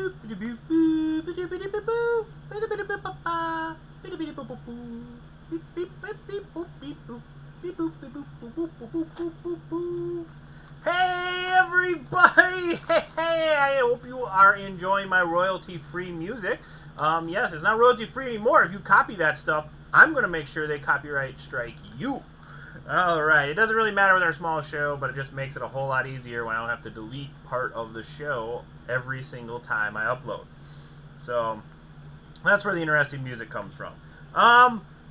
Hey everybody! Hey, I hope you are enjoying my royalty-free music. Yes, it's not royalty-free anymore. If you copy that stuff, I'm going to make sure they copyright strike you. Alright, it doesn't really matter with our small show, but it just makes it a whole lot easier when I don't have to delete part of the show every single time I upload. So, that's where the interesting music comes from.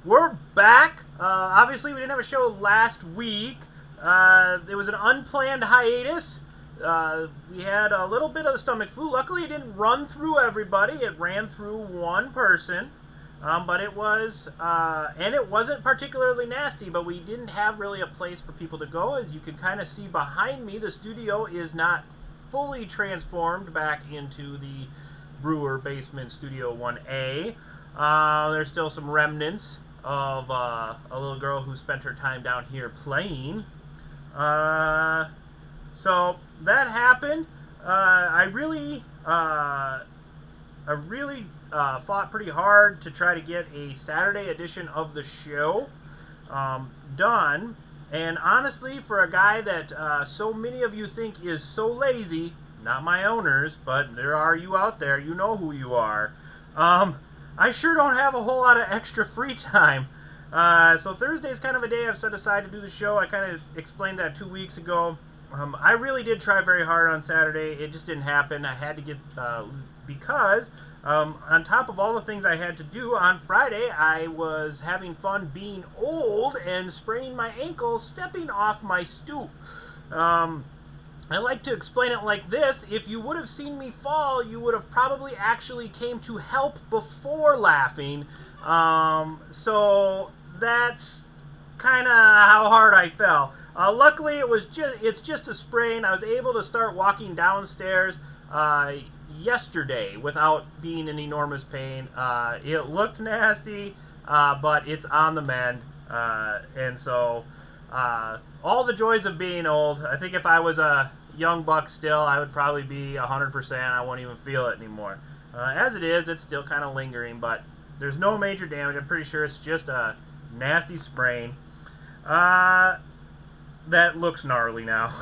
We're back. Obviously, we didn't have a show last week. It was an unplanned hiatus. We had a little bit of the stomach flu. Luckily, it didn't run through everybody. It ran through one person. But it was, and it wasn't particularly nasty, but we didn't have really a place for people to go. As you can kind of see behind me, the studio is not fully transformed back into the Brewer Basement Studio 1A. There's still some remnants of a little girl who spent her time down here playing. So that happened. I really fought pretty hard to try to get a Saturday edition of the show done. And honestly, for a guy that so many of you think is so lazy, not my owners, but there are you out there, you know who you are, I sure don't have a whole lot of extra free time. So Thursday is kind of a day I've set aside to do the show. I kind of explained that 2 weeks ago. I really did try very hard on Saturday. It just didn't happen. I had to get, because on top of all the things I had to do on Friday, I was having fun being old and spraining my ankle stepping off my stoop. I like to explain it like this. If you would have seen me fall, you would have probably actually came to help before laughing. So that's kind of how hard I fell. Luckily, it's just a sprain. I was able to start walking downstairs yesterday without being in enormous pain. It looked nasty, but it's on the mend. And so all the joys of being old. I think if I was a young buck still, I would probably be 100%. I won't even feel it anymore. As it is, it's still kind of lingering, but there's no major damage. I'm pretty sure it's just a nasty sprain. That looks gnarly now.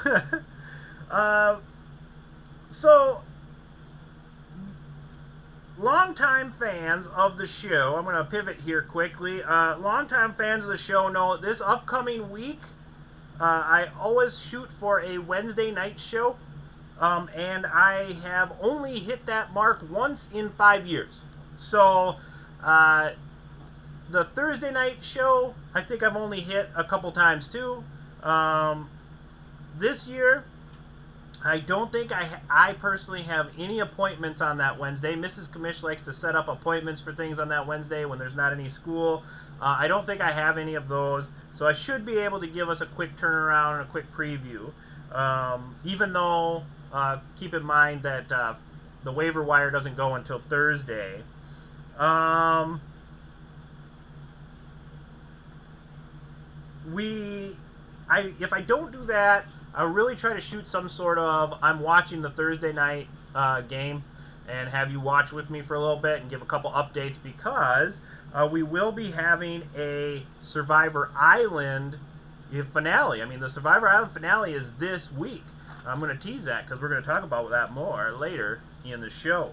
So, longtime fans of the show, I'm going to pivot here quickly. Longtime fans of the show know this upcoming week, I always shoot for a Wednesday night show, and I have only hit that mark once in 5 years. So, the Thursday night show, I think I've only hit a couple times too. This year, I don't think I personally have any appointments on that Wednesday. Mrs. Commish likes to set up appointments for things on that Wednesday when there's not any school. I don't think I have any of those, so I should be able to give us a quick turnaround and a quick preview. Even though, keep in mind that the waiver wire doesn't go until Thursday. If I don't do that, I'll really try to shoot some sort of I'm watching the Thursday night game and have you watch with me for a little bit and give a couple updates, because we will be having a Survivor Island finale. I mean, the Survivor Island finale is this week. I'm going to tease that because we're going to talk about that more later in the show.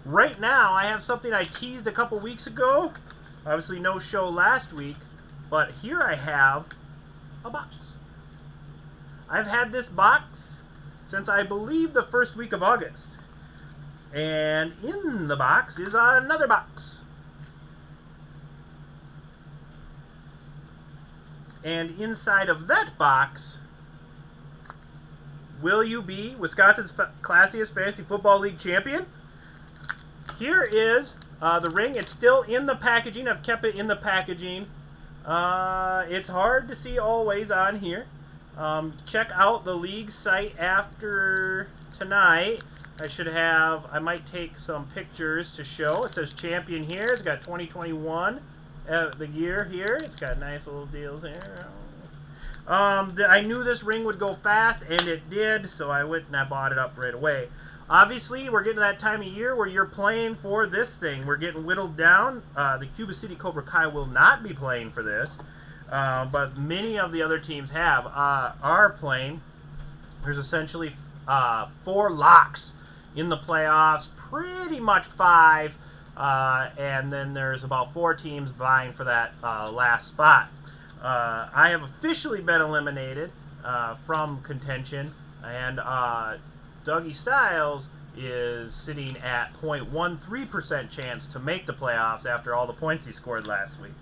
Right now, I have something I teased a couple weeks ago. Obviously, no show last week, but here I have a box. I've had this box since I believe the first week of August. And in the box is another box. And inside of that box, will you be Wisconsin's Classiest Fantasy Football League champion? Here is the ring. It's still in the packaging. I've kept it in the packaging. It's hard to see always on here. Check out the league site after tonight. I might take some pictures to show. It says champion here. It's got 2021, the year here. It's got nice little deals here. I knew this ring would go fast, and it did, so I went and I bought it up right away. Obviously, we're getting to that time of year where you're playing for this thing. We're getting whittled down. The Cuba City Cobra Kai will not be playing for this, but many of the other teams are playing. There's essentially 4 locks in the playoffs, pretty much 5, and then there's about 4 teams vying for that last spot. I have officially been eliminated from contention, and Dougie Styles is sitting at 0.13% chance to make the playoffs after all the points he scored last week.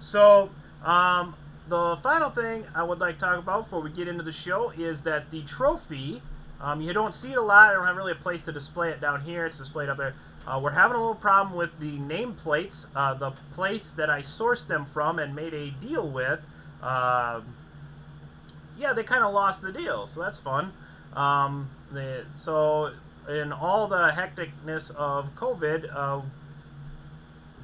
So, the final thing I would like to talk about before we get into the show is that the trophy, you don't see it a lot. I don't have really a place to display it down here. It's displayed up there. We're having a little problem with the nameplates. The place that I sourced them from and made a deal with, yeah, they kind of lost the deal, so that's fun. So in all the hecticness of COVID,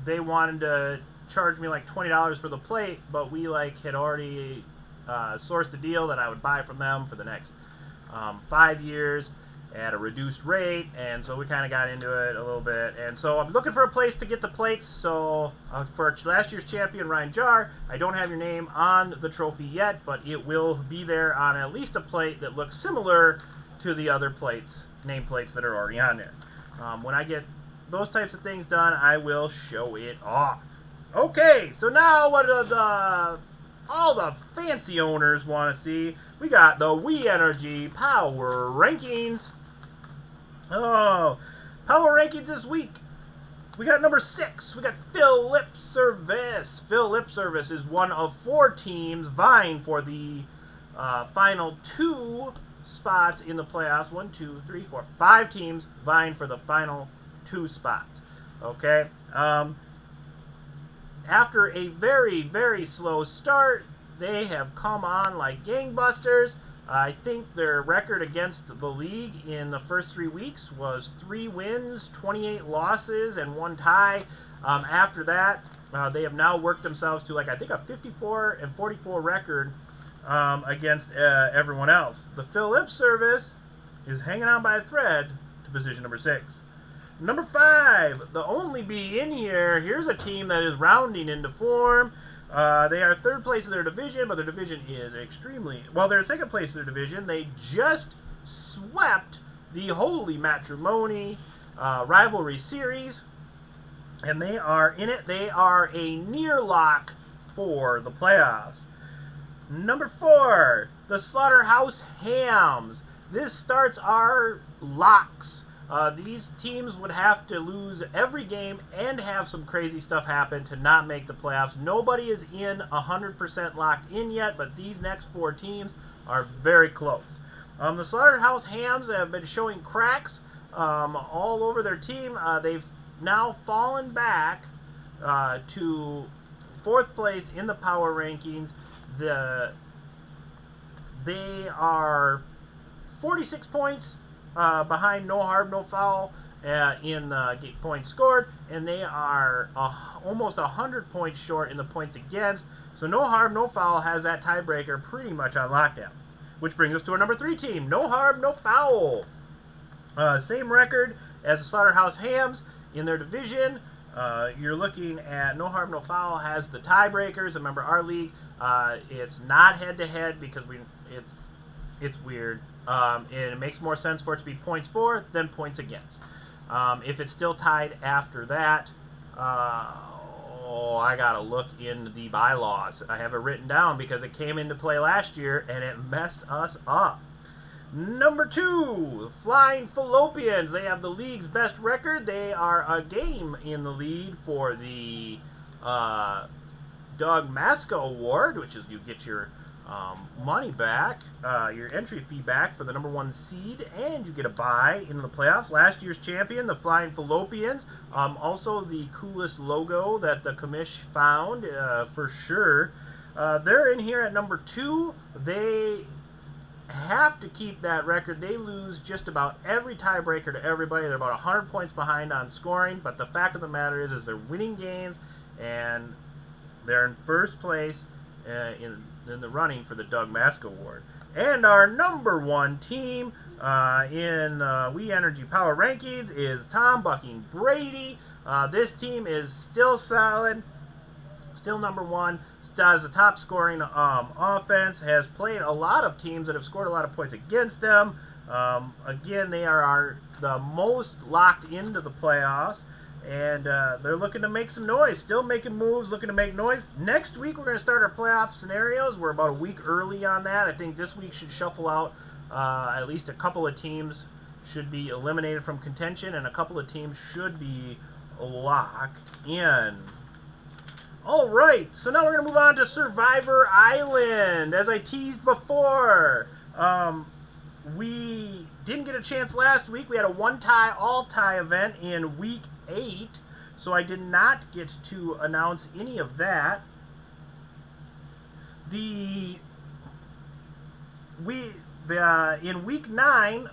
they wanted to charge me like $20 for the plate, but we had already sourced a deal that I would buy from them for the next 5 years at a reduced rate, and so we kind of got into it a little bit. And so I'm looking for a place to get the plates. So for last year's champion Ryan Jar, I don't have your name on the trophy yet, but it will be there on at least a plate that looks similar to the other nameplates that are already on there. When I get those types of things done, I will show it off. Okay, so now what do all the fancy owners want to see? We got the We Energy Power Rankings. Oh, Power Rankings this week. We got number 6. We got Phil Lip Service. Phil Lip Service is one of 4 teams vying for the final 2 spots in the playoffs. 1, 2, 3, 4, 5 teams vying for the final 2 spots. Okay. After a very, very slow start, they have come on like gangbusters. I think their record against the league in the first 3 weeks was 3 wins, 28 losses, and 1 tie. After that, they have now worked themselves to I think a 54-44 record against everyone else. The Phil Lip Service is hanging on by a thread to position number 6. Number 5, the only B in here. Here's a team that is rounding into form. They are 3rd place in their division, but their division is extremely... Well, they're 2nd place in their division. They just swept the Holy Matrimony Rivalry Series, and they are in it. They are a near lock for the playoffs. Number 4, the Slaughterhouse Hams. This starts our locks. These teams would have to lose every game and have some crazy stuff happen to not make the playoffs. Nobody is in 100% locked in yet, but these next 4 teams are very close. The Slaughterhouse Hams have been showing cracks all over their team. They've now fallen back to 4th place in the power rankings. They are 46 points behind No Harm, No Foul in points scored, and they are almost 100 points short in the points against. So No Harm, No Foul has that tiebreaker pretty much on lockdown. Which brings us to our number 3 team, No Harm, No Foul. Same record as the Slaughterhouse Hams in their division. You're looking at No Harm, No Foul has the tiebreakers. Remember, our league, it's not head-to-head because it's weird. And it makes more sense for it to be points for than points against. If it's still tied after that, I gotta look in the bylaws. I have it written down because it came into play last year and it messed us up. Number 2, Flying Fallopians. They have the league's best record. They are a game in the lead for the Doug Masco Award, which is you get your money back, your entry fee back for the number 1 seed, and you get a bye into the playoffs. Last year's champion, the Flying Fallopians, also the coolest logo that the commish found, for sure. They're in here at number 2. They have to keep that record. They lose just about every tiebreaker to everybody. They're about 100 points behind on scoring, but the fact of the matter is they're winning games, and they're in first place in the running for the Doug Masco Award. And our number one team in We Energy Power Rankings is Tom Bucking Brady. This team is still solid, still number one. Does the top scoring offense, has played a lot of teams that have scored a lot of points against them. Again, they are the most locked into the playoffs, and they're looking to make some noise, still making moves, looking to make noise. Next week, we're going to start our playoff scenarios. We're about a week early on that. I think this week should shuffle out at least a couple of teams should be eliminated from contention, and a couple of teams should be locked in. All right, so now we're going to move on to Survivor Island. As I teased before, we didn't get a chance last week. We had a one-tie, all-tie event in Week 8, so I did not get to announce any of that. In Week 9,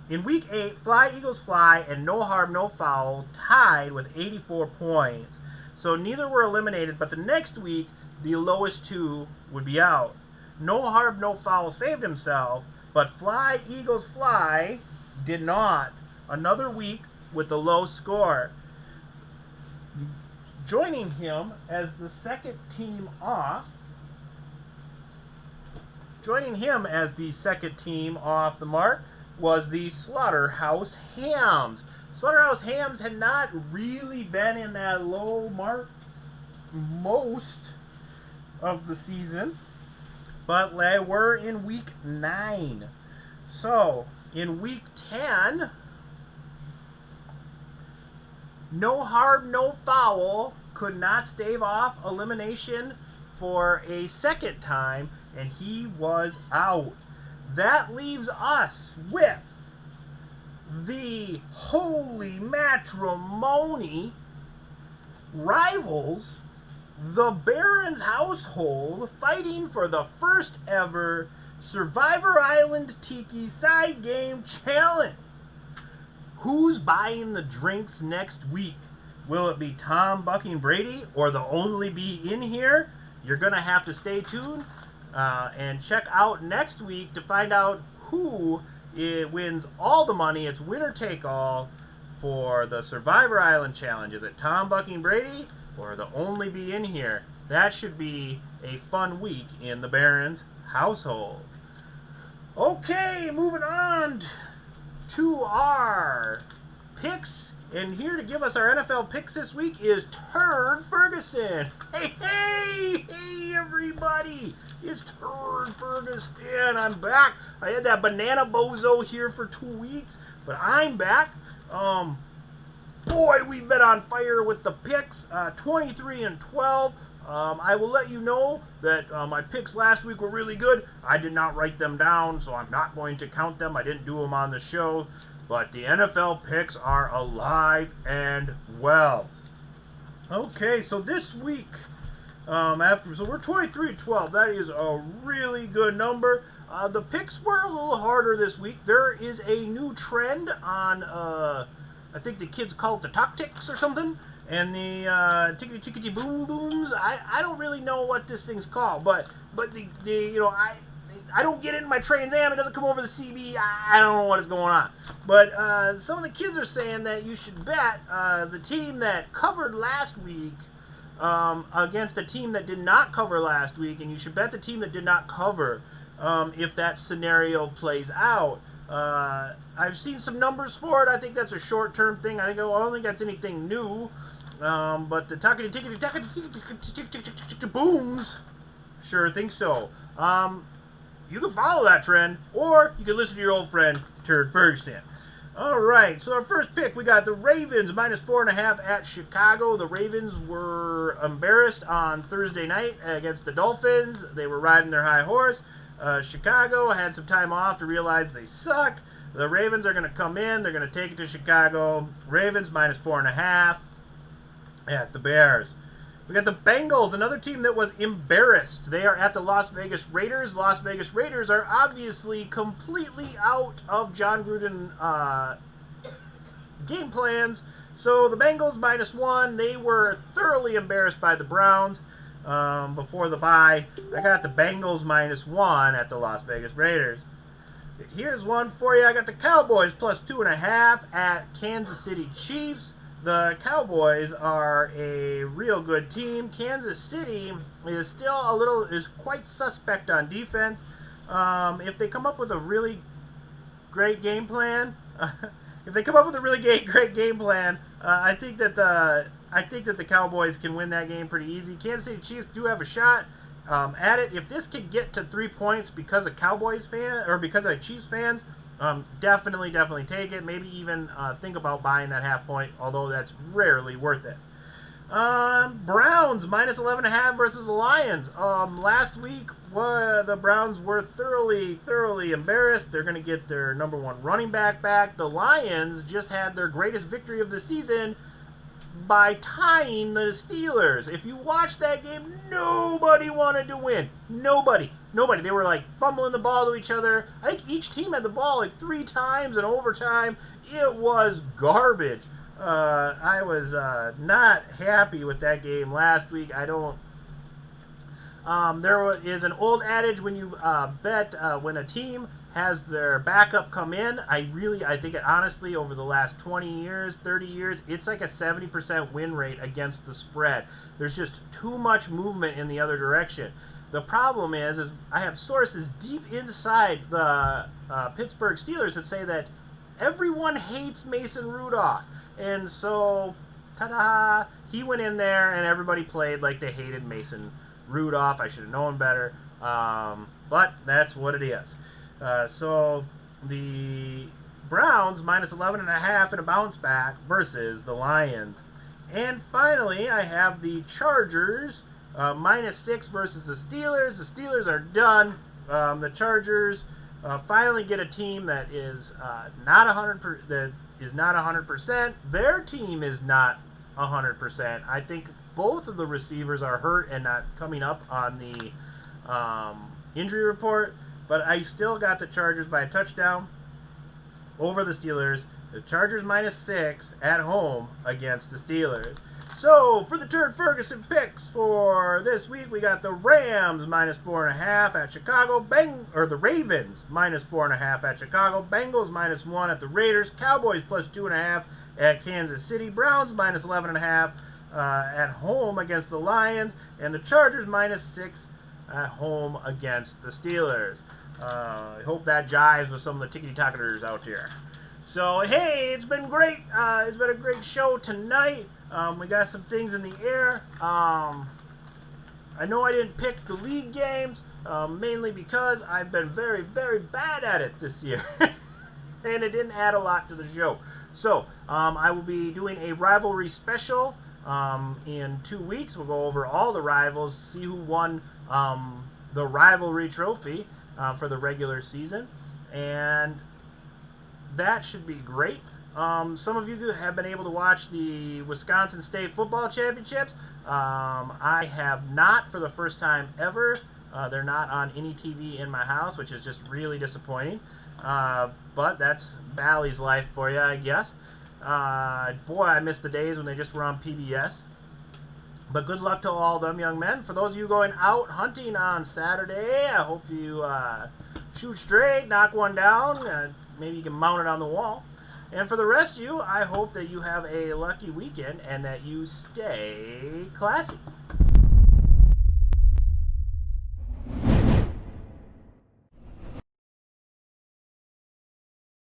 in Week 8, Fly Eagles Fly and No Harm No Foul tied with 84 points. So neither were eliminated, but the next week, the lowest two would be out. No Harm No Foul saved himself, but Fly Eagles Fly did not. Another week with the low score. Joining him as the second team off, the mark was the Slaughterhouse Hams. Slaughterhouse Hams had not really been in that low mark most of the season, but they were in Week 9. So, in Week 10, No Harm, No Foul could not stave off elimination for a second time, and he was out. That leaves us with the Holy Matrimony rivals, the Barons household, fighting for the first ever Survivor Island Tiki Side Game Challenge. Who's buying the drinks next week? Will it be Tom Bucking Brady or the Only Be in here? You're going to have to stay tuned and check out next week to find out who wins all the money. It's winner take all for the Survivor Island Challenge. Is it Tom Bucking Brady or the Only Be in here? That should be a fun week in the Barons household. Okay, moving on to our picks. And here to give us our NFL picks this week is Turd Ferguson. Hey, everybody. It's Turd Ferguson. I'm back. I had that banana bozo here for 2 weeks, but I'm back. Boy, we've been on fire with the picks. 23-12. I will let you know that my picks last week were really good. I did not write them down, so I'm not going to count them. I didn't do them on the show. But the NFL picks are alive and well. Okay, so this week, so we're 23-12. That is a really good number. The picks were a little harder this week. There is a new trend on, I think the kids call it the tactics or something, and the tickety tickety boom booms. I don't really know what this thing's called, but I don't get it in my Trans Am. It doesn't come over the CB. I don't know what is going on. But some of the kids are saying that you should bet the team that covered last week against a team that did not cover last week, and you should bet the team that did not cover if that scenario plays out. I've seen some numbers for it. I think that's a short-term thing. I don't think that's anything new. But the tickety tickety booms, sure think so. You can follow that trend, or you can listen to your old friend, Turd Ferguson. All right, so our first pick, we got the Ravens, -4.5 at Chicago. The Ravens were embarrassed on Thursday night against the Dolphins. They were riding their high horse. Chicago had some time off to realize they suck. The Ravens are going to come in. They're going to take it to Chicago. Ravens, -4.5 at the Bears. We got the Bengals, another team that was embarrassed. They are at the Las Vegas Raiders. Las Vegas Raiders are obviously completely out of John Gruden game plans. So the Bengals, -1. They were thoroughly embarrassed by the Browns. before the bye. I got the Bengals -1 at the Las Vegas Raiders. Here's one for you. I got the Cowboys +2.5 at Kansas City Chiefs. The Cowboys are a real good team. Kansas City is still is quite suspect on defense. If they come up with a really great game plan, I think that the Cowboys can win that game pretty easy. Kansas City Chiefs do have a shot at it. If this could get to 3 points because of because of Chiefs fans, definitely take it. Maybe even think about buying that half point, although that's rarely worth it. Browns -11.5 versus the Lions. Last week, the Browns were thoroughly embarrassed. They're going to get their #1 running back back. The Lions just had their greatest victory of the season by tying the Steelers. If you watch that game, nobody wanted to win. Nobody. They were like fumbling the ball to each other. I think each team had the ball like 3 times in overtime. It was garbage. I was not happy with that game last week. There is an old adage when you bet when a team has their backup come in. I think it honestly over the last 20 years, 30 years, it's like a 70% win rate against the spread. There's just too much movement in the other direction. The problem is I have sources deep inside the Pittsburgh Steelers that say that everyone hates Mason Rudolph. And so, ta-da, he went in there and everybody played like they hated Mason Rudolph. I should have known better. But that's what it is. So the Browns -11.5 in a bounce back versus the Lions. And finally, I have the Chargers -6 versus the Steelers. The Steelers are done. The Chargers finally get a team that is not 100%. Their team is not 100%. I think both of the receivers are hurt and not coming up on the injury report. But I still got the Chargers by a touchdown over the Steelers. The Chargers -6 at home against the Steelers. So, for the Turd Ferguson picks for this week, we got the Rams -4.5 at Chicago. The Ravens -4.5 at Chicago. Bengals -1 at the Raiders. Cowboys +2.5 at Kansas City. Browns -11.5 at home against the Lions. And the Chargers -6 at home against the Steelers. I hope that jives with some of the tickety-tocketers out there. So, hey, it's been great. It's been a great show tonight. We got some things in the air. I know I didn't pick the league games, mainly because I've been very bad at it this year. And it didn't add a lot to the show. So, I will be doing a rivalry special in 2 weeks. We'll go over all the rivals, see who won the rivalry trophy for the regular season. And that should be great. Some of you have been able to watch the Wisconsin State Football Championships. I have not for the first time ever. They're not on any TV in my house, which is just really disappointing. But that's Bally's life for you, I guess. Boy, I miss the days when they just were on PBS. But good luck to all them young men. For those of you going out hunting on Saturday, I hope you shoot straight, knock one down. Maybe you can mount it on the wall. And for the rest of you, I hope that you have a lucky weekend and that you stay classy.